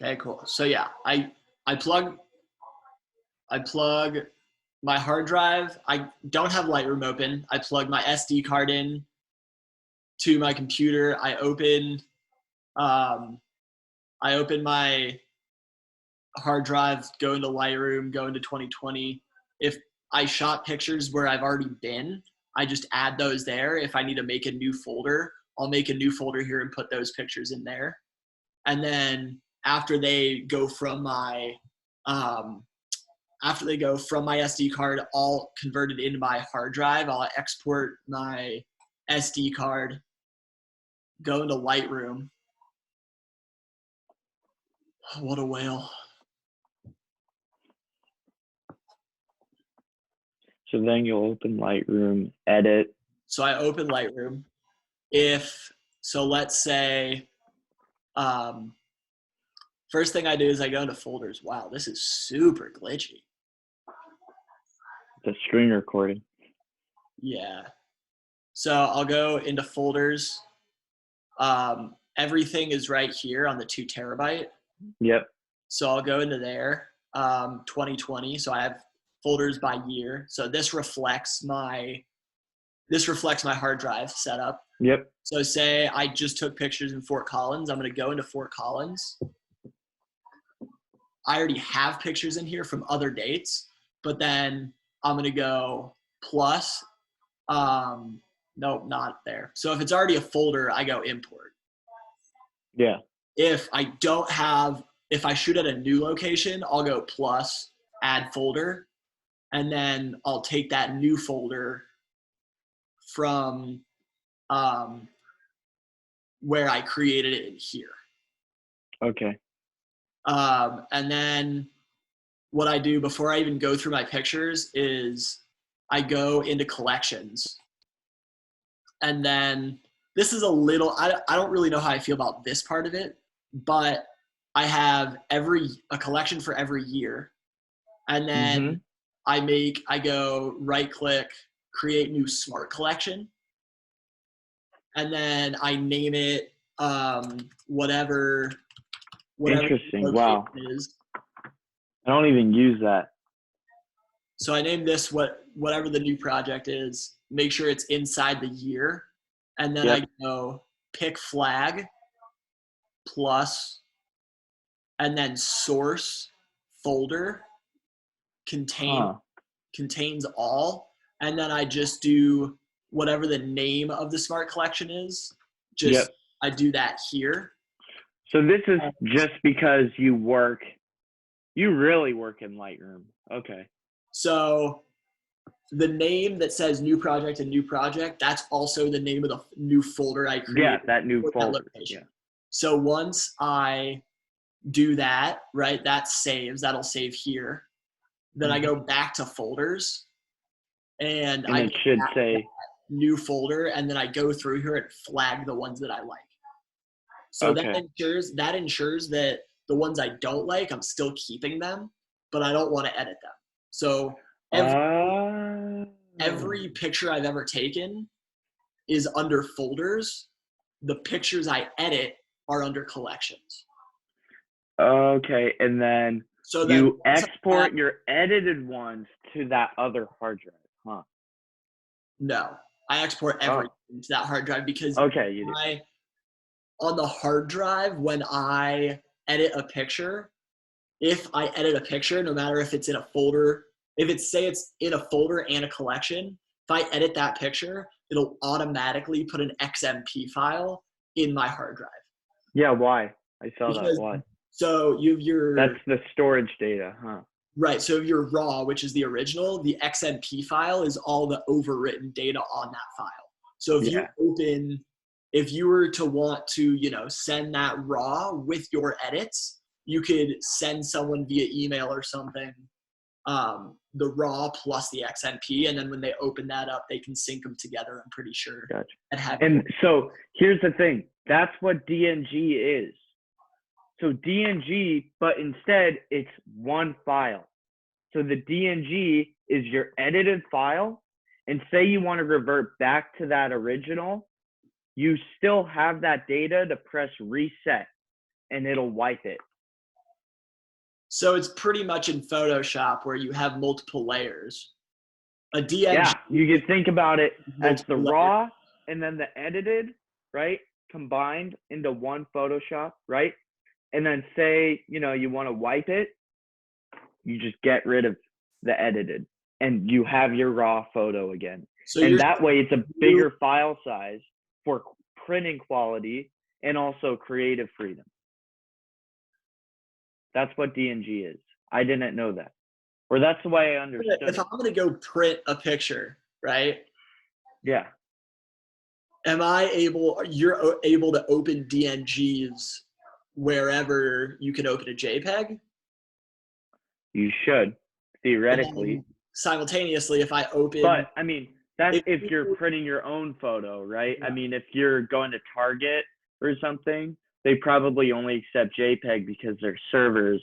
Okay, cool. So yeah, I plug I plug my hard drive. I don't have Lightroom open. I plug my SD card in to my computer. I open my hard drive, go into Lightroom, go into 2020. If I shot pictures where I've already been, I just add those there. If I need to make a new folder, I'll make a new folder here and put those pictures in there. And then after they go from my SD card, all converted into my hard drive, I'll export my SD card, go into Lightroom. What a whale. So then you'll open Lightroom, edit. So I open Lightroom. Let's say, first thing I do is I go into folders. Wow, this is super glitchy. The screen recording. Yeah. So I'll go into folders. Everything is right here on the 2 terabyte. Yep. So I'll go into there, 2020. So I have folders by year. So this reflects my hard drive setup. Yep. So say I just took pictures in Fort Collins. I'm going to go into Fort Collins. I already have pictures in here from other dates, but then I'm going to go plus. Nope, not there. So if it's already a folder, I go import. Yeah. If I shoot at a new location, I'll go plus, add folder, and then I'll take that new folder from where I created it in here. Okay. And then what I do before I even go through my pictures is I go into collections. And then this is I don't really know how I feel about this part of it, but I have a collection for every year. And then I go right click, create new smart collection. And then I name it whatever Interesting. Wow. is. I don't even use that. So I name this whatever the new project is, make sure it's inside the year. And then I go pick flag plus, and then source folder contains all. And then I just do whatever the name of the smart collection is. I do that here. So this is just because you really work in Lightroom. Okay. So the name that says new project and new project, that's also the name of the new folder I created. Yeah, that new folder. Yeah. So once I do that, right, that'll save here. Then I go back to folders and I it should say new folder, and then I go through here and flag the ones that I like. So that ensures that the ones I don't like, I'm still keeping them, but I don't want to edit them. So every picture I've ever taken is under folders. The pictures I edit are under collections. Okay, and then you export your edited ones to that other hard drive, huh? No, I export everything to that hard drive because you do. On the hard drive, when I edit a picture, if I edit a picture, no matter if it's in a folder, if it's in a folder and a collection, if I edit that picture, it'll automatically put an XMP file in my hard drive. Yeah, why? I saw that. Why? So that's the storage data, huh? Right. So if you're raw, which is the original, the XMP file is all the overwritten data on that file. So if you were to want to, send that raw with your edits, you could send someone via email or something, the raw plus the XMP, and then when they open that up, they can sync them together, I'm pretty sure. Gotcha. And so here's the thing. That's what DNG is. So DNG, but instead it's one file. So the DNG is your edited file, and say you want to revert back to that original, you still have that data to press reset and it'll wipe it. So it's pretty much in Photoshop where you have multiple layers. A DNG Yeah, you could think about it as the multiple layers. raw and then the edited, right? Combined into one Photoshop, right? And then say, you want to wipe it, you just get rid of the edited and you have your raw photo again. So And you're that way it's a bigger file size for printing quality and also creative freedom. That's what DNG is. I didn't know that. Or that's the way I understood if I'm going to go print a picture, right? Yeah. You're able to open DNGs wherever you can open a JPEG? You should, theoretically. Simultaneously, if I open. But I mean, that's if you're printing your own photo, right? Yeah. I mean, if you're going to Target or something, they probably only accept JPEG because their servers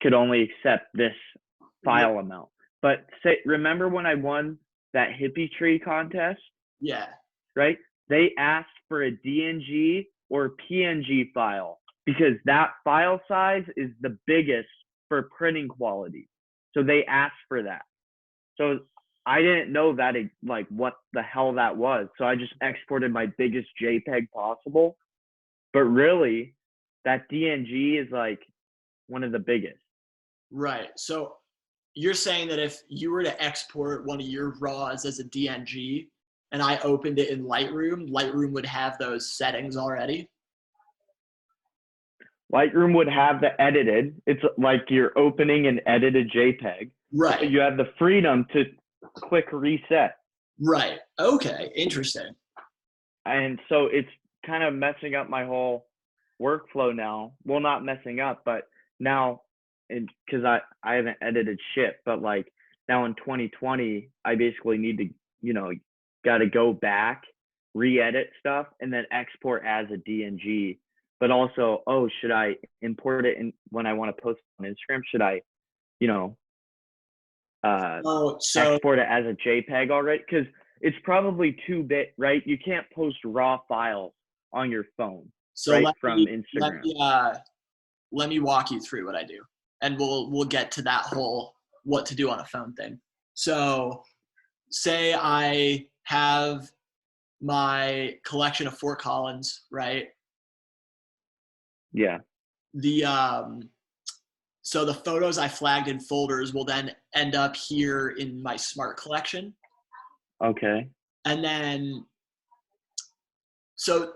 could only accept this file amount. But remember when I won that hippie tree contest? Yeah. Right? They asked for a DNG or PNG file because that file size is the biggest for printing quality. So they asked for that. So I didn't know that, like, what the hell that was. So I just exported my biggest JPEG possible. But really, that DNG is like one of the biggest. Right. So you're saying that if you were to export one of your RAWs as a DNG and I opened it in Lightroom, Lightroom would have those settings already? Lightroom would have the edited. It's like you're opening an edited JPEG. Right. But you have the freedom to click reset. Right. Okay. Interesting. And so it's kind of messing up my whole workflow now. Well, not messing up, but now, because I haven't edited shit, but like now in 2020, I basically need to, got to go back, re-edit stuff, and then export as a DNG. But also, should I import it in when I want to post on Instagram? Should I, export it as a JPEG already? Because it's probably 2-bit, right? You can't post raw files on your phone, right? From Instagram. Let me walk you through what I do, and we'll get to that whole what to do on a phone thing. So, say I have my collection of Fort Collins, right? Yeah. So the photos I flagged in folders will then end up here in my Smart collection. Okay. And then, so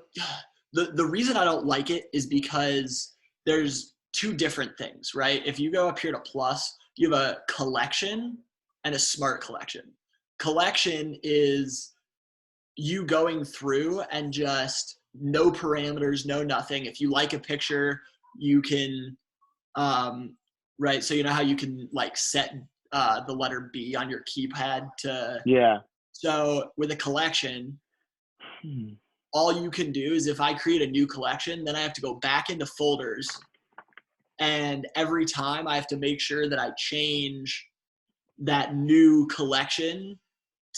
the reason I don't like it is because there's two different things, right? If you go up here to plus, you have a collection and a Smart collection. Collection is you going through and just no parameters, no nothing. If you like a picture, you can, right? So you know how you can like set the letter B on your keypad to. Yeah. So with a collection, all you can do is if I create a new collection, then I have to go back into folders. And every time I have to make sure that I change that new collection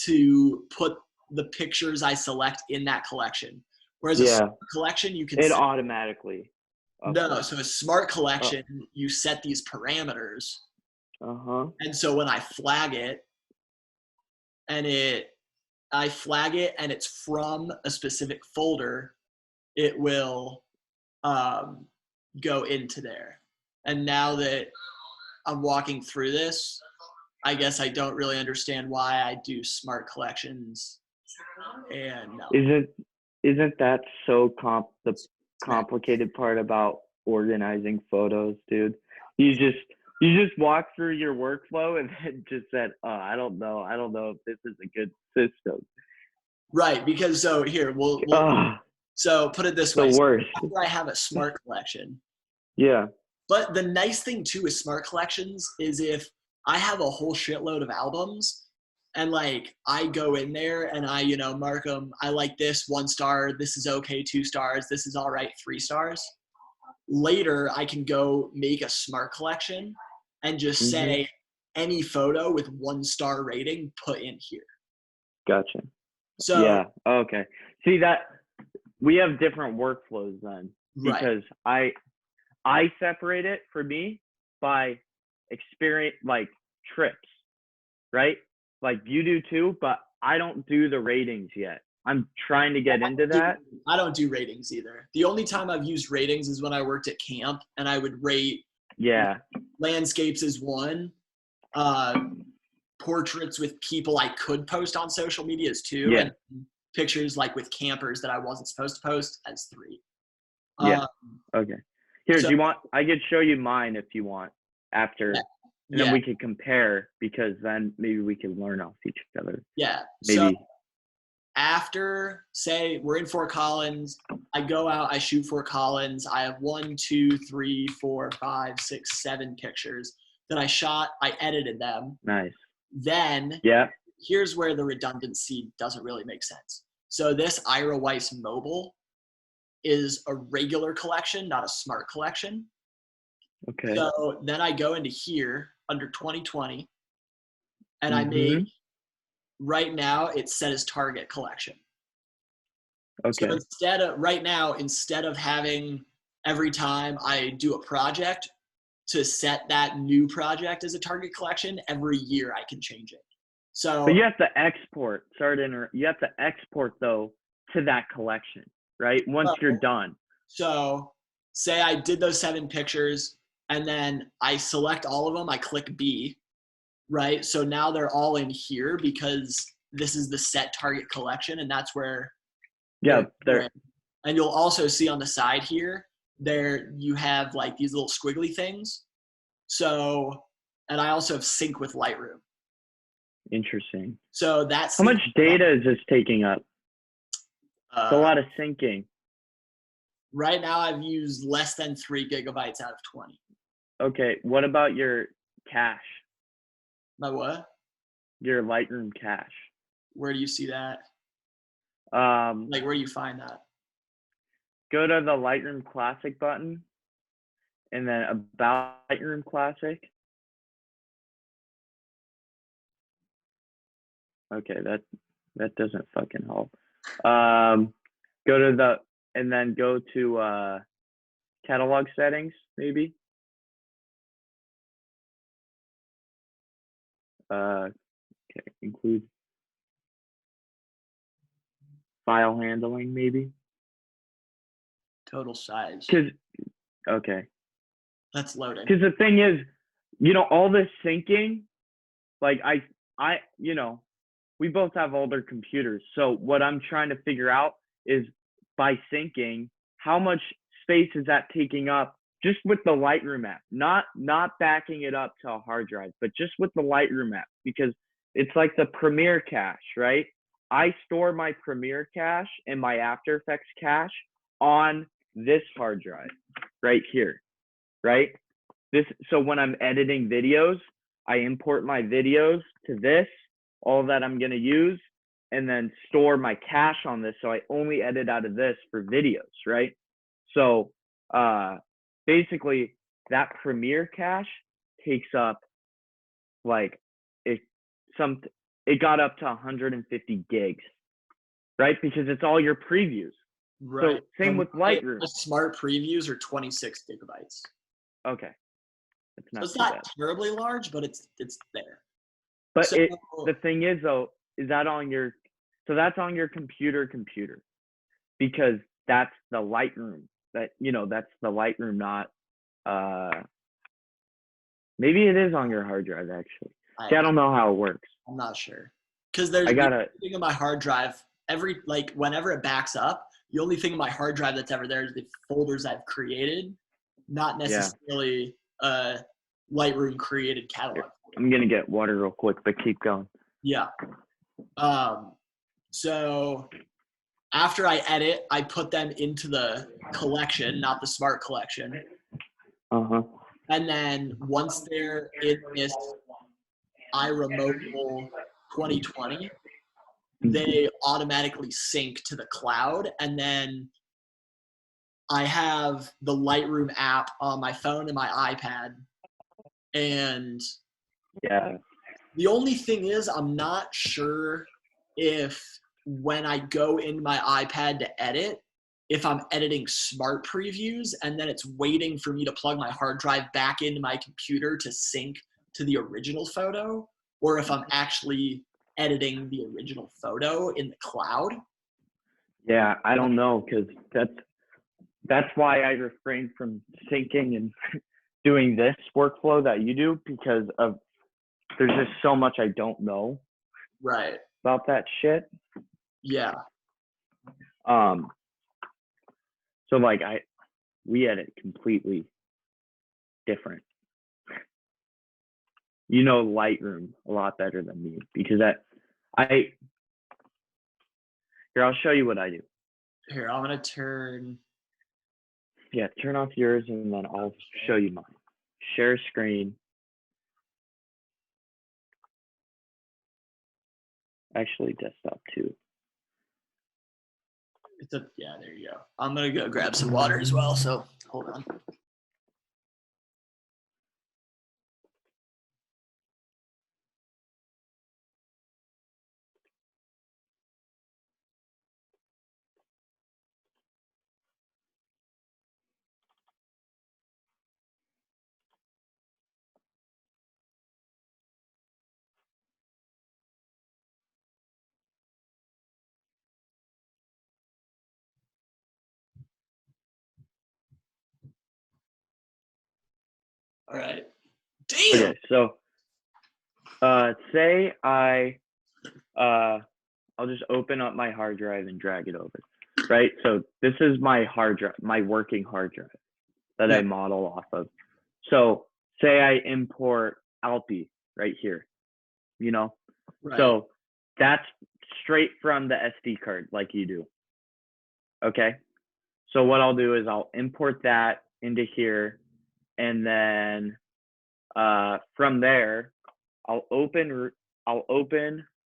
to put the pictures I select in that collection. Whereas a Smart collection, you can automatically. No, so a Smart collection, you set these parameters. And so when I flag it, and it's from a specific folder, it will go into there. And now that I'm walking through this, I guess I don't really understand why I do Smart collections. And no. Isn't that so the complicated part about organizing photos, dude? You just walk through your workflow and then just said, I don't know if this is a good system. Right, because so here so put it this way. The worst. So after I have a Smart collection. Yeah. But the nice thing too with Smart collections is if I have a whole shitload of albums and like I go in there and I, mark them, I like this 1 star, this is okay 2 stars, this is all right 3 stars. Later, I can go make a Smart collection and just say any photo with 1 star rating put in here. Gotcha. So yeah. Okay. See that we have different workflows then because I separate it for me by experience, like trips, right? Like you do too, but I don't do the ratings yet. I'm trying to get into that. I don't do ratings either. The only time I've used ratings is when I worked at camp and I would rate landscapes as one, portraits with people I could post on social media as two, and pictures like with campers that I wasn't supposed to post as three. Okay. Here, do you want, I could show you mine if you want after, and then we could compare, because then maybe we can learn off each other. Yeah. Maybe. So after, say we're in Fort Collins, I go out, I shoot Fort Collins. I have 1, 2, 3, 4, 5, 6, 7 pictures that I shot. I edited them. Nice. Then here's where the redundancy doesn't really make sense. So this Ira Weiss mobile is a regular collection, not a smart collection. Okay. So then I go into here under 2020 and I make, right now it's set as target collection. Okay. So instead of having every time I do a project to set that new project as a target collection, every year I can change it. So, but you have to export, you have to export though to that collection, right? Once you're done. So say I did those 7 pictures and then I select all of them, I click B, right? So now they're all in here because this is the set target collection, and that's where they're. And you'll also see on the side here, there you have like these little squiggly things. So, and I also have sync with Lightroom. Interesting. So that's how much data is this taking up? It's a lot of syncing. Right now I've used less than 3 gigabytes out of 20. Okay. What about your cache? My what? Your Lightroom cache. Where do you see that? Like, where do you find that? Go to the Lightroom Classic button and then about Lightroom Classic. Okay, that doesn't fucking help. Go to and then go to catalog settings, maybe. Okay, include file handling, maybe. Total size. Okay. That's loading. Because the thing is, all this syncing, like I, we both have older computers. So what I'm trying to figure out is, by syncing, how much space is that taking up just with the Lightroom app, not backing it up to a hard drive, but just with the Lightroom app, because it's like the Premiere cache, right? I store my Premiere cache and my After Effects cache on this hard drive right here, right? So when I'm editing videos, I import my videos to this, all that I'm going to use, and then store my cache on this. So I only edit out of this for videos, right? So basically that Premiere cache takes up it got up to 150 gigs, right? Because it's all your previews. Right. So same with Lightroom. The smart previews are 26 gigabytes. Okay. It's not terribly large, but it's there. But the thing is though, is that on your, so that's on your computer, because that's the Lightroom, that's the Lightroom, not, maybe it is on your hard drive actually. I don't know how it works. I'm not sure. Because there's thing on my hard drive, whenever it backs up, the only thing on my hard drive that's ever there is the folders I've created, not necessarily Lightroom created catalog. I'm going to get water real quick, but keep going. Yeah. So after I edit, I put them into the collection, not the smart collection. And then once they're in this Ira Mobile 2020, they automatically sync to the cloud. And then I have the Lightroom app on my phone and my iPad. And the only thing is, I'm not sure if when I go in my iPad to edit, if I'm editing smart previews and then it's waiting for me to plug my hard drive back into my computer to sync to the original photo, or if I'm actually editing the original photo in the cloud. Yeah, I don't know, because that's why I refrain from syncing and doing this workflow that you do, because of there's just so much I don't know Right. about that shit. Yeah. So like we edit completely different. You know Lightroom a lot better than me, because here, I'll show you what I do. Here, I'm gonna turn. Yeah, turn off yours and then I'll show you mine. Share screen. Actually, desktop too. Yeah, there you go. I'm gonna go grab some water as well, so hold on. All right. Damn. Okay, so say I'll just open up my hard drive and drag it over, right? So this is my hard drive, my working hard drive that I model off of. So say I import Alpi right here, you know? Right. So that's straight from the SD card like you do. Okay. So what I'll do is I'll import that into here, and then from there, I'll open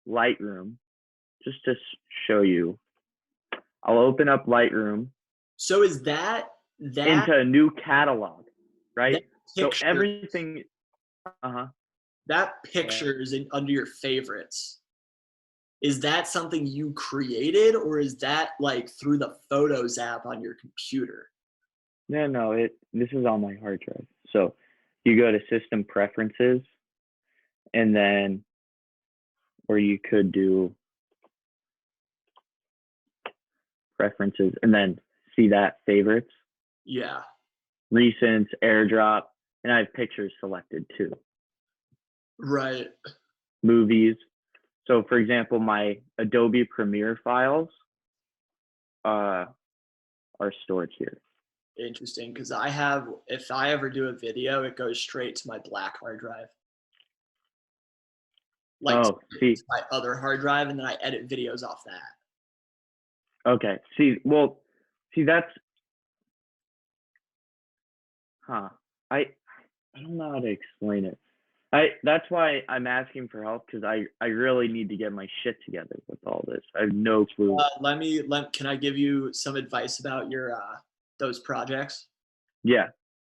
Lightroom just to show you. I'll open up Lightroom. So is that into a new catalog, right? So picture, everything, that picture is under your favorites. Is that something you created, or is that like through the Photos app on your computer? No, this is on my hard drive. So you go to System Preferences, and then, or you could do Preferences, and then see that Favorites. Yeah. Recents, AirDrop, and I have pictures selected too. Right. Movies. So for example, my Adobe Premiere files are stored here. Interesting, because if I ever do a video, it goes straight to my black hard drive. Like my other hard drive, and then I edit videos off that. Okay. That's I don't know how to explain it. That's why I'm asking for help, because I really need to get my shit together with all this. I have no clue. Can I give you some advice about your those projects? Yeah.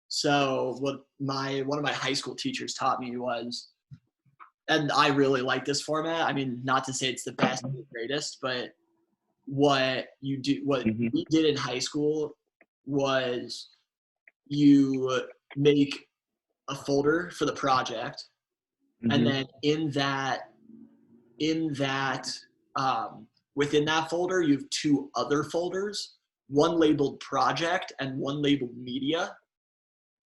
So what one of my high school teachers taught me was, and I really like this format. I mean, not to say it's the best or the greatest, but what we did in high school was you make a folder for the project, and then within that folder, you have two other folders, one labeled project and one labeled media.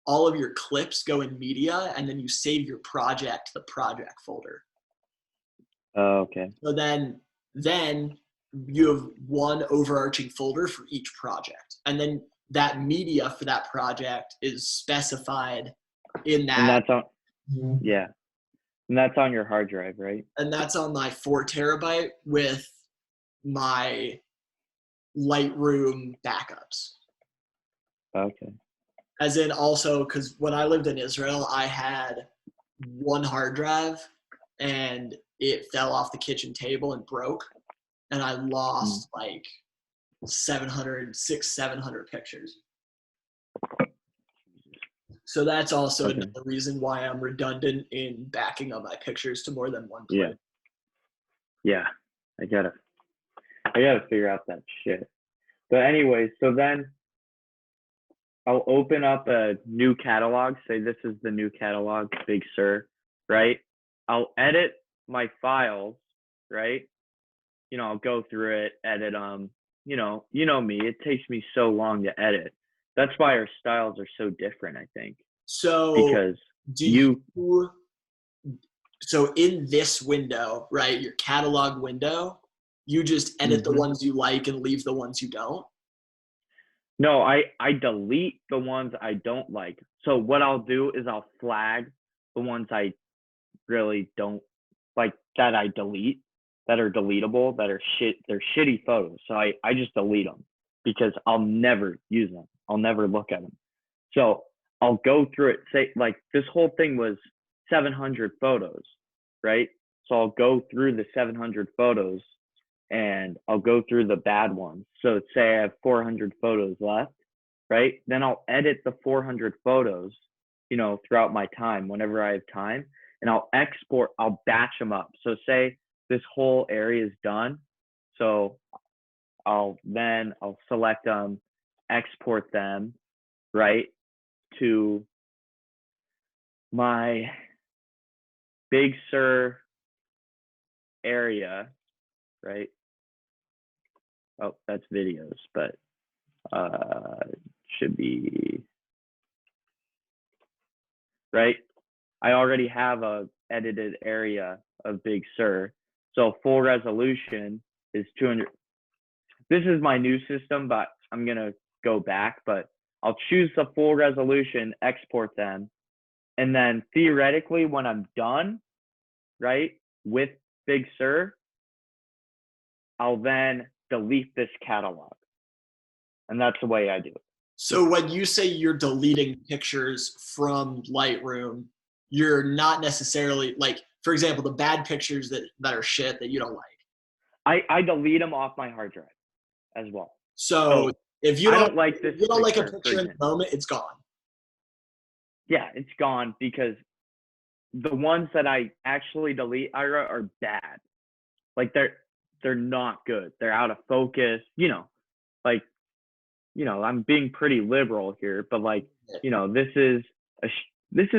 All of your clips go in media, and then you save your project to the project folder. Oh, okay. So then you have one overarching folder for each project, and then that media for that project is specified in that. And that's on, yeah. And that's on your hard drive, right? And that's on my 4 terabyte with my Lightroom backups. Okay. As in, also, because when I lived in Israel, I had one hard drive and it fell off the kitchen table and broke, and I lost like 700 pictures. So that's also another reason why I'm redundant in backing up my pictures to more than one clip. Yeah. I gotta figure out that shit. But anyway, so then I'll open up a new catalog, say this is the new catalog, Big Sur, right? I'll edit my files, right? I'll go through it, edit them. You know me, it takes me so long to edit. That's why our styles are so different, I think. So Because do you, so in this window, right, your catalog window, you just edit the ones you like and leave the ones you don't? No, I delete the ones I don't like. So what I'll do is I'll flag the ones I really don't like, that I delete, that are deletable, that are they're shitty photos. So I just delete them because I'll never use them. I'll never look at them. So I'll go through it, say like this whole thing was 700 photos, right? So I'll go through the 700 photos and I'll go through the bad ones. So say I have 400 photos left, right? Then I'll edit the 400 photos, throughout my time, whenever I have time, and I'll batch them up. So say this whole area is done. So I'll select them, export them, right, to my Big Sur area, right? Oh, that's videos, but should be right. I already have a edited area of Big Sur, so full resolution is 200. This is my new system, but I'm gonna go back. But I'll choose the full resolution, export them, and then theoretically, when I'm done, right, with Big Sur, I'll then delete this catalog. And that's the way I do it. So when you say you're deleting pictures from Lightroom, you're not necessarily like, for example, the bad pictures that are shit that you don't like. I delete them off my hard drive as well. So if you I don't like this, if you don't like a picture in the moment, it's gone. Yeah, it's gone because the ones that I actually delete are bad. Like they're not good. They're out of focus. Like I'm being pretty liberal here, but like this is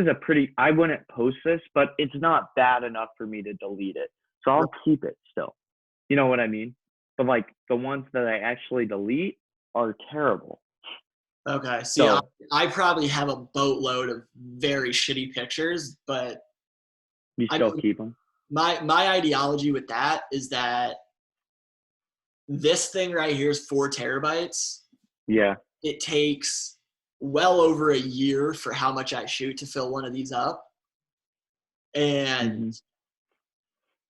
a pretty. I wouldn't post this, but it's not bad enough for me to delete it. So I'll keep it still. You know what I mean? But like the ones that I actually delete are terrible. Okay. See, so, I probably have a boatload of very shitty pictures, but you still keep them. My ideology with that is that this thing right here is 4 terabytes. Yeah. It takes well over a year for how much I shoot to fill one of these up. And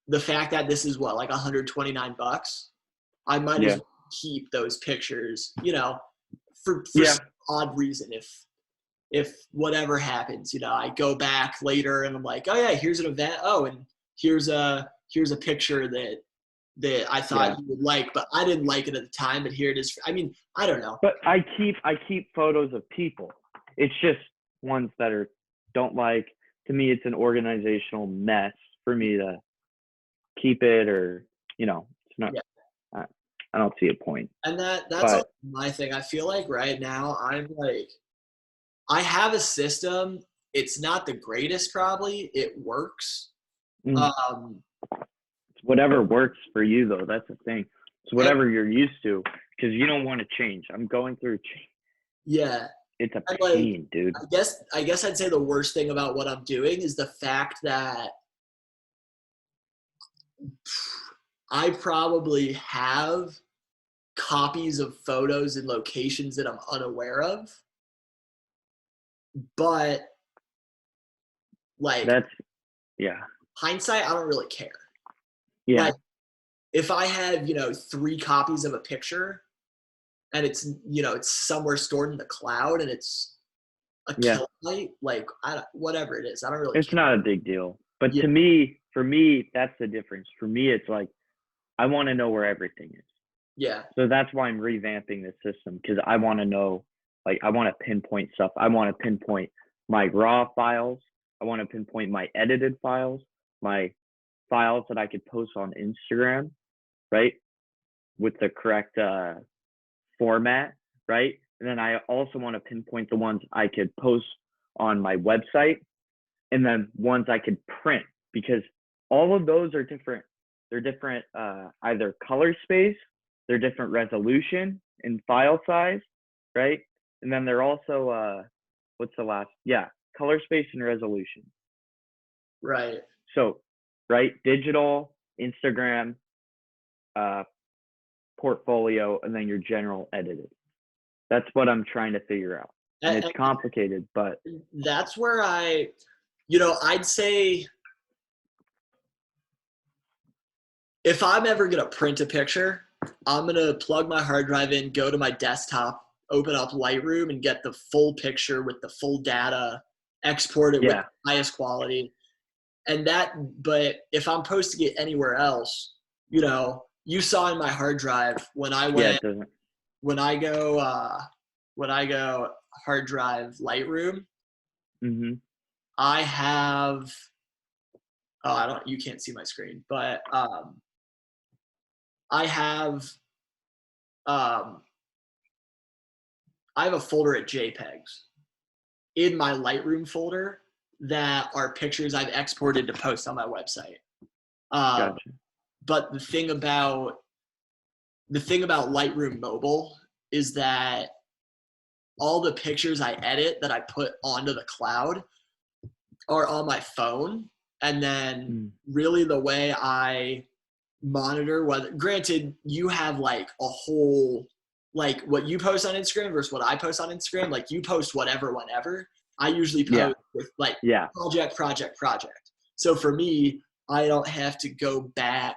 the fact that this is like $129, I might as well keep those pictures, for some odd reason. If whatever happens, I go back later and I'm like, oh yeah, here's an event. Oh, and here's a picture that I thought you would like, but I didn't like it at the time, but here it is. I mean, I don't know. But I keep photos of people. It's just ones that don't like. To me, it's an organizational mess for me to keep it, or it's not. Yeah. I don't see a point. And that's my thing. I feel like right now I'm like, I have a system. It's not the greatest, probably. It works. It's whatever works for you, though. That's the thing. It's whatever you're used to, because you don't want to change. I'm going through change. Yeah. It's a pain, dude. I guess I'd say the worst thing about what I'm doing is the fact that I probably have copies of photos in locations that I'm unaware of. But like hindsight, I don't really care. Yeah. Like, if I have, 3 copies of a picture and it's, it's somewhere stored in the cloud and it's a kilobyte, like whatever it is, I don't really care. Not a big deal. But for me, that's the difference. For me, it's like, I want to know where everything is. Yeah. So that's why I'm revamping the system, because I want to know, like, I want to pinpoint stuff. I want to pinpoint my raw files. I want to pinpoint my edited files, my files that I could post on Instagram, right? With the correct format, right? And then I also want to pinpoint the ones I could post on my website, and then ones I could print, because all of those are different. They're different, either color space, they're different resolution and file size, right? And then they're also, what's the last? Yeah, color space and resolution. Right. So, right, digital, Instagram, portfolio, and then your general edited. That's what I'm trying to figure out. And it's complicated, but that's where I'd say if I'm ever going to print a picture, I'm going to plug my hard drive in, go to my desktop, open up Lightroom, and get the full picture with the full data, export it with the highest quality. But if I'm posting it anywhere else, you saw in my hard drive when I went, when I go hard drive Lightroom, I have, you can't see my screen, but I have a folder at JPEGs in my Lightroom folder that are pictures I've exported to post on my website. Gotcha. But the thing about Lightroom Mobile is that all the pictures I edit that I put onto the cloud are on my phone. And then really the way I monitor whether, granted, you have like a whole, like what you post on Instagram versus what I post on Instagram, like you post whatever, whenever. I usually post with like project. So for me, I don't have to go back.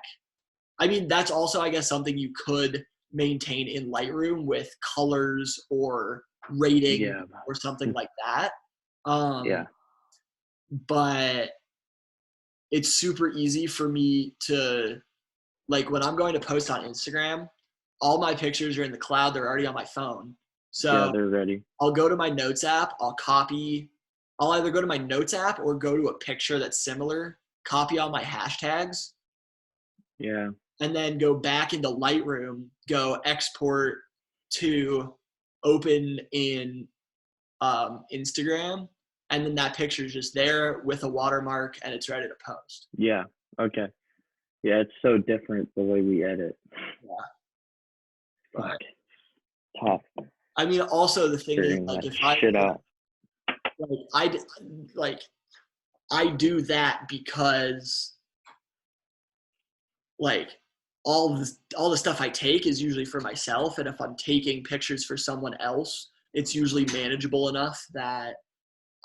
I mean, that's also, I guess, something you could maintain in Lightroom with colors or rating or something like that. But it's super easy for me to, like, when I'm going to post on Instagram, all my pictures are in the cloud. They're already on my phone. So they're ready. I'll go to my notes app. I'll either go to my notes app or go to a picture that's similar, copy all my hashtags. Yeah. And then go back into Lightroom, go export to open in Instagram. And then that picture is just there with a watermark and it's ready to post. Yeah. Okay. Yeah, it's so different the way we edit. Yeah. But tough. I mean, also the thing is, like, if I do that because, like, all the stuff I take is usually for myself, and if I'm taking pictures for someone else, it's usually manageable enough that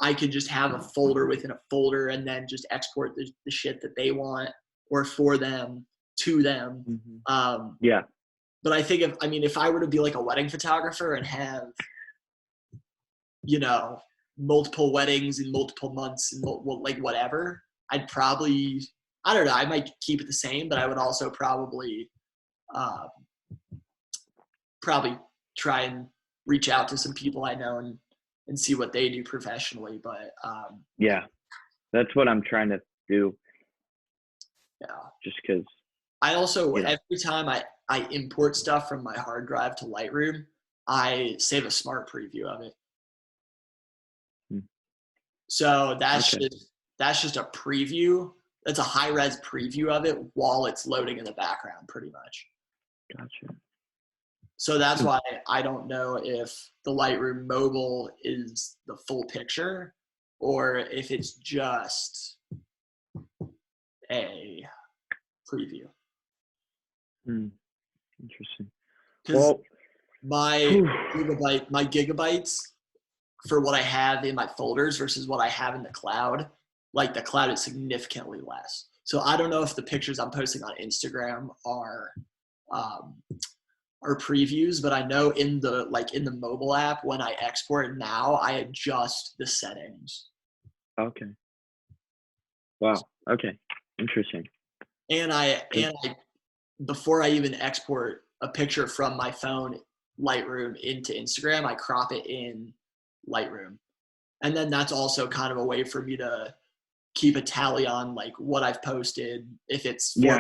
I could just have a folder within a folder and then just export the shit that they want or for them to them. But I think if I were to be like a wedding photographer and have, multiple weddings in multiple months and like whatever, I'd probably, I don't know, I might keep it the same, but I would also probably try and reach out to some people I know and see what they do professionally. But that's what I'm trying to do. Yeah. Just because I also, every time I import stuff from my hard drive to Lightroom, I save a smart preview of it. So that's just a preview. That's a high-res preview of it while it's loading in the background, pretty much. Gotcha. So that's why I don't know if the Lightroom Mobile is the full picture or if it's just a preview. Interesting. Because my gigabytes for what I have in my folders versus what I have in the cloud, like the cloud is significantly less. So I don't know if the pictures I'm posting on Instagram are previews, but I know in the mobile app, when I export now, I adjust the settings. Okay. Wow. Okay. Interesting. And I before I even export a picture from my phone Lightroom into Instagram, I crop it in Lightroom. And then that's also kind of a way for me to keep a tally on like what I've posted. If it's if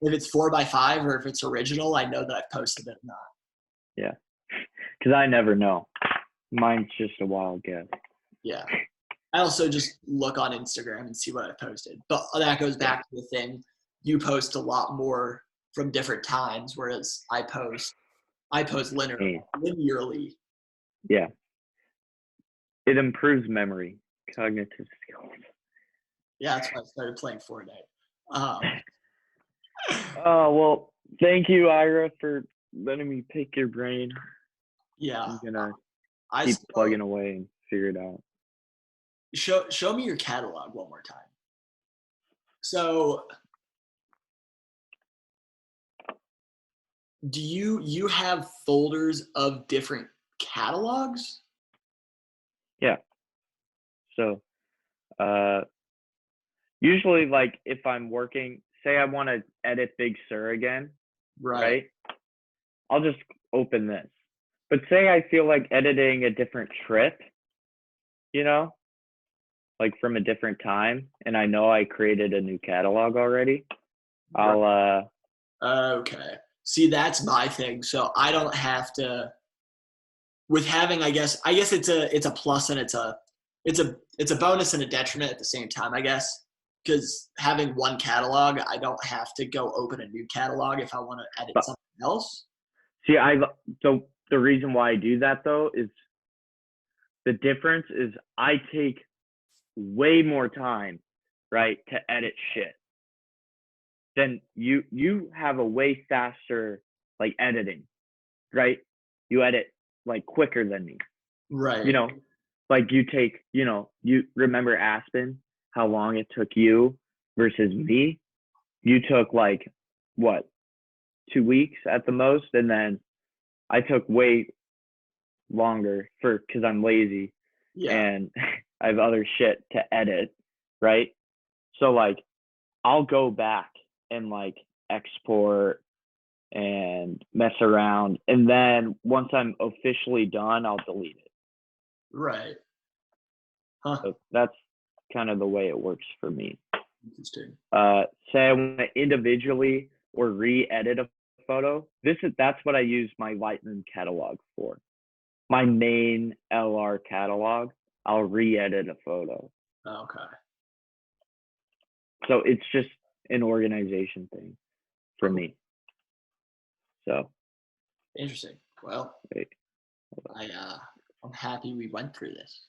it's 4x5 or if it's original, I know that I've posted it or not. Yeah. Because I never know. Mine's just a wild guess. Yeah. I also just look on Instagram and see what I posted. But that goes back to the thing. You post a lot more from different times, whereas I post linearly. Yeah. It improves memory, cognitive skills. Yeah, that's why I started playing Fortnite. Oh, well, thank you, Ira, for letting me pick your brain. Yeah. I'm gonna I keep still, plugging away and figure it out. show me your catalog one more time. So do you have folders of different catalogs? Yeah. So, usually, like, if I'm working, say I want to edit Big Sur again, right? I'll just open this. But say I feel like editing a different trip, you know, like from a different time, and I know I created a new catalog already, I'll Okay. See, that's my thing. So I don't have to, with having, I guess it's a plus and it's a bonus and a detriment at the same time, I guess. Because having one catalog, I don't have to go open a new catalog if I want to edit something else. see, so the reason why I do that though is the difference is I take way more time, right, to edit shit. Then you have a way faster like editing, right? You edit like quicker than me. Right. You know, like you take, you remember Aspen, how long it took you versus me? You took like what, 2 weeks at the most, and then I took way longer because I'm lazy and I have other shit to edit, right? So like I'll go back and like export and mess around, and then once I'm officially done, I'll delete it. Right. Huh. So that's kind of the way it works for me. Interesting. Say I want to individually or re-edit a photo. That's what I use my Lightroom catalog for. My main LR catalog, I'll re-edit a photo. Okay. So it's just an organization thing for me. So interesting. Well, wait, I'm happy we went through this.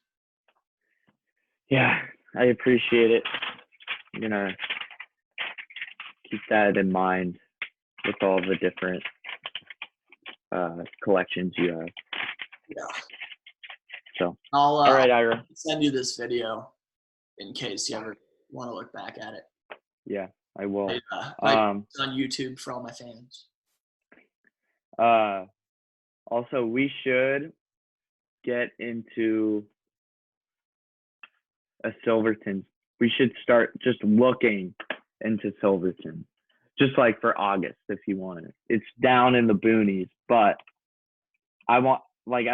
yeah, I appreciate it. I'm gonna keep that in mind with all the different collections you have. Yeah. So All right, Ira. send you this video in case you ever want to look back at it. Yeah, I will. It's on YouTube for all my fans. Also, we should get into a Silverton. We should start just looking into Silverton, just like for August if you want it. It's down in the boonies, but I've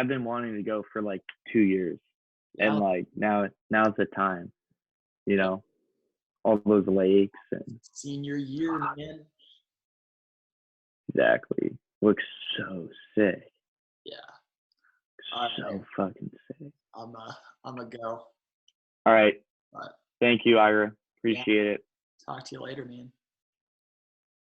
been wanting to go for like 2 years, and like now's the time, all those lakes and senior year, man. Exactly. Looks so sick. Yeah. So fucking sick. I'm a go. All right. But Thank you, Ira. Appreciate it. talk to you later, man.